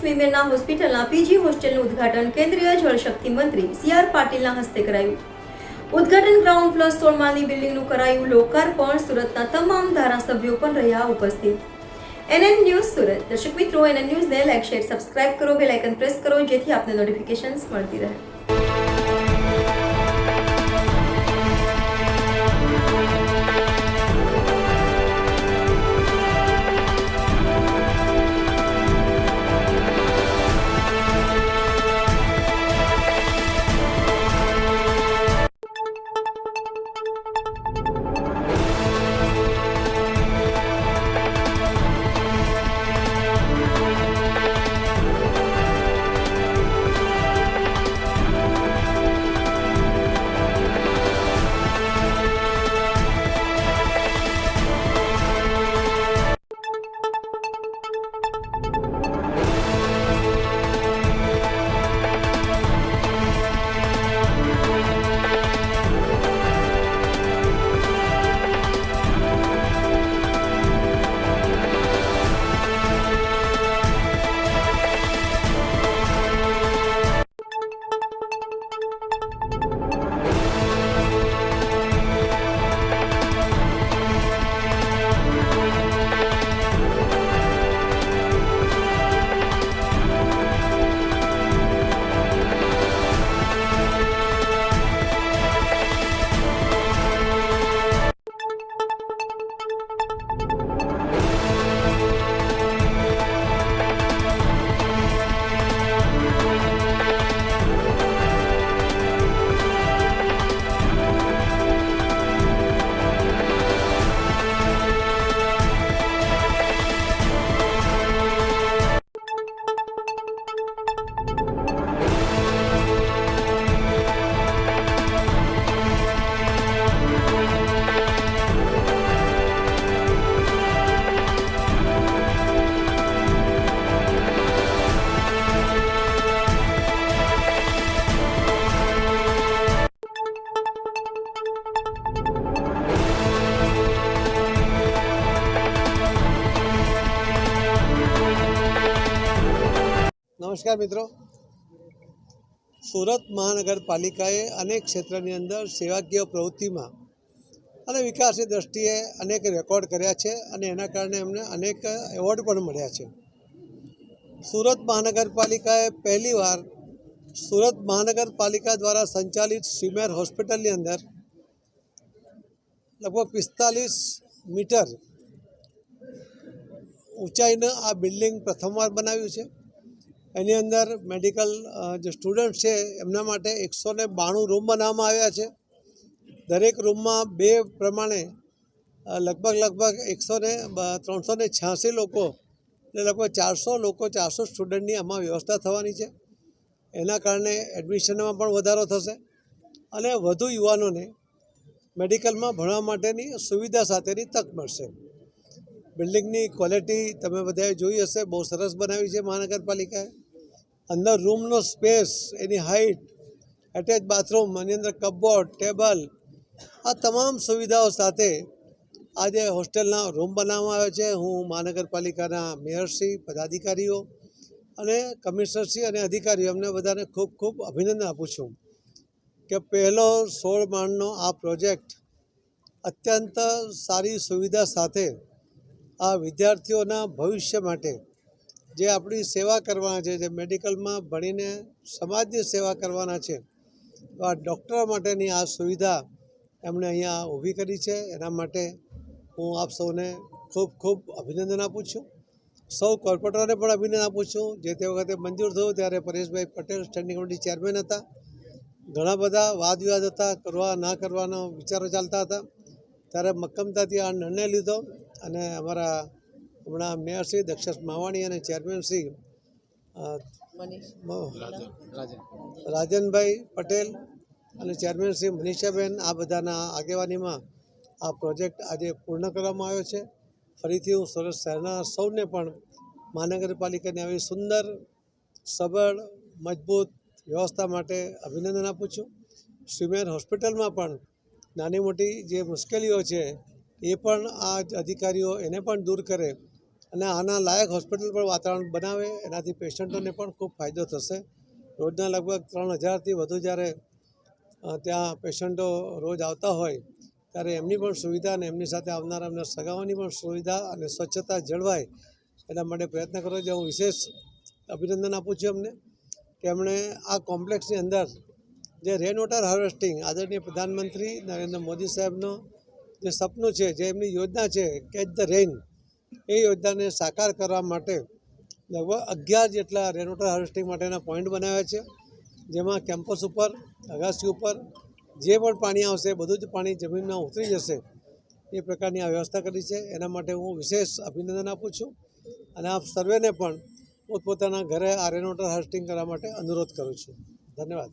સ્વીમેરના હોસ્પિટલના પીજી હોસ્ટેલનું ઉદ્ઘાટન કેન્દ્રીય જળશક્તિ મંત્રી સી.આર. પાટીલના હસ્તે કરાયું. ઉદ્ઘાટન ગ્રાઉન્ડ પ્લસ 16 માળની બિલ્ડિંગનું કરાયું લોકાર્પણ. સુરતના તમામ ધારાસભ્યો પણ રહ્યા ઉપસ્થિત. NN news Surat. દર્શક મિત્રો, NN ન્યૂઝને લાઈક, શેર, સબસ્ક્રાઇબ કરો, બેલ આઇકન પ્રેસ કરો જેથી આપને નોટિફિકેશન્સ મળતી રહે. નમસ્કાર મિત્રો, સુરત મહાનગરપાલિકાએ અનેક ક્ષેત્રની અંદર સેવાકીય પ્રવૃત્તિમાં અને વિકાસની દ્રષ્ટિએ અનેક રેકોર્ડ કર્યા છે અને એના કારણે એમને અનેક એવોર્ડ પણ મળ્યા છે. સુરત મહાનગરપાલિકાએ પહેલીવાર સુરત મહાનગરપાલિકા દ્વારા સંચાલિત સ્વીમેર હોસ્પિટલની અંદર લગભગ 45 મીટર ઊંચાઈનું આ બિલ્ડિંગ પ્રથમવાર બનાવ્યું છે. એની અંદર મેડિકલ જે સ્ટુડન્ટ છે એમના માટે 192 રૂમ બનાવવામાં આવ્યા છે. દરેક રૂમમાં 2 પ્રમાણે લગભગ 386 લોકો એટલે લગભગ 400 લોકો 400 સ્ટુડન્ટની આમાં વ્યવસ્થા થવાની છે. એના કારણે એડમિશનમાં પણ વધારો થશે અને વધુ યુવાનોને મેડિકલમાં ભણવા માટેની સુવિધા સાથેની તક મળશે. બિલ્ડિંગની ક્વોલિટી તમે બધાએ જોઈ હશે, બહુ સરસ બનાવી છે મહાનગરપાલિકાએ. અંદર રૂમનો સ્પેસ, એની હાઇટ, એટેચ બાથરૂમ, એની અંદર કપબોર્ડ, ટેબલ, આ તમામ સુવિધાઓ સાથે આજે હોસ્ટેલના રૂમ બનાવવામાં આવ્યા છે. હું મહાનગરપાલિકાના મેયરશ્રી, પદાધિકારીઓ અને કમિશનરશ્રી અને અધિકારીઓ એમને બધાને ખૂબ ખૂબ અભિનંદન આપું છું કે પહેલો 16 માળનો આ પ્રોજેક્ટ અત્યંત સારી સુવિધા સાથે આ વિદ્યાર્થીઓના ભવિષ્ય માટે જે આપણી સેવા કરવાના છે, જે મેડિકલમાં ભણીને સમાજની સેવા કરવાના છે, તો આ ડૉક્ટરો માટેની આ સુવિધા એમણે અહીંયા ઊભી કરી છે. એના માટે હું આપ સૌને ખૂબ ખૂબ અભિનંદન આપું છું. સૌ કોર્પોરેટરોને પણ અભિનંદન આપું છું. જે તે વખતે મંજૂર થયું ત્યારે પરેશભાઈ પટેલ સ્ટેન્ડિંગ કમિટી ચેરમેન હતા. ઘણા બધા વાદ વિવાદ હતા, કરવા ના કરવાનો વિચારો ચાલતા હતા. ત્યારે મક્કમતાથી આ નિર્ણય લીધો અને અમારા હમણાં મેયરશ્રી દક્ષેશ માવાણી અને ચેરમેનશ્રી રાજનભાઈ પટેલ અને ચેરમેનશ્રી મનીષાબેન, આ બધાના આગેવાનીમાં આ પ્રોજેક્ટ આજે પૂર્ણ કરવામાં આવ્યો છે. ફરીથી હું સુરત શહેરના સૌને પણ મહાનગરપાલિકાની આવી સુંદર, સબળ, મજબૂત વ્યવસ્થા માટે અભિનંદન આપું છું. સ્વીમેર હોસ્પિટલમાં પણ નાની મોટી જે મુશ્કેલીઓ છે એ પણ આ અધિકારીઓ એને પણ દૂર કરે અને આના લાયક હોસ્પિટલ પણ વાતાવરણ બનાવે, એનાથી પેશન્ટોને પણ ખૂબ ફાયદો થશે. રોજના લગભગ 3000થી વધુ જ્યારે ત્યાં પેશન્ટો રોજ આવતા હોય ત્યારે એમની પણ સુવિધા અને એમની સાથે આવનારા એમના સગાઓની પણ સુવિધા અને સ્વચ્છતા જળવાય એના માટે પ્રયત્ન કરો છે. હું વિશેષ અભિનંદન આપું છું એમને કે એમણે આ કોમ્પ્લેક્સની અંદર જે રેન વોટર હાર્વેસ્ટિંગ આદરણીય પ્રધાનમંત્રી નરેન્દ્ર મોદી સાહેબનો જે સપનું છે, જે એમની યોજના છે કેચ ધ રેઇન, એ યોજનાને સાકાર કરવા માટે લગભગ 11 જેટલા રેન વોટર હાર્વેસ્ટિંગ માટેના પોઈન્ટ બનાવ્યા છે, જેમાં કેમ્પસ ઉપર, અગાસી ઉપર જે પણ પાણી આવશે બધું જ પાણી જમીનમાં ઉતરી જશે એ પ્રકારની આ વ્યવસ્થા કરી છે. એના માટે હું વિશેષ અભિનંદન આપું છું અને આપ સર્વેને પણ પોતપોતાના ઘરે આ રેન વોટર હાર્વેસ્ટિંગ કરવા માટે અનુરોધ કરું છું. ધન્યવાદ.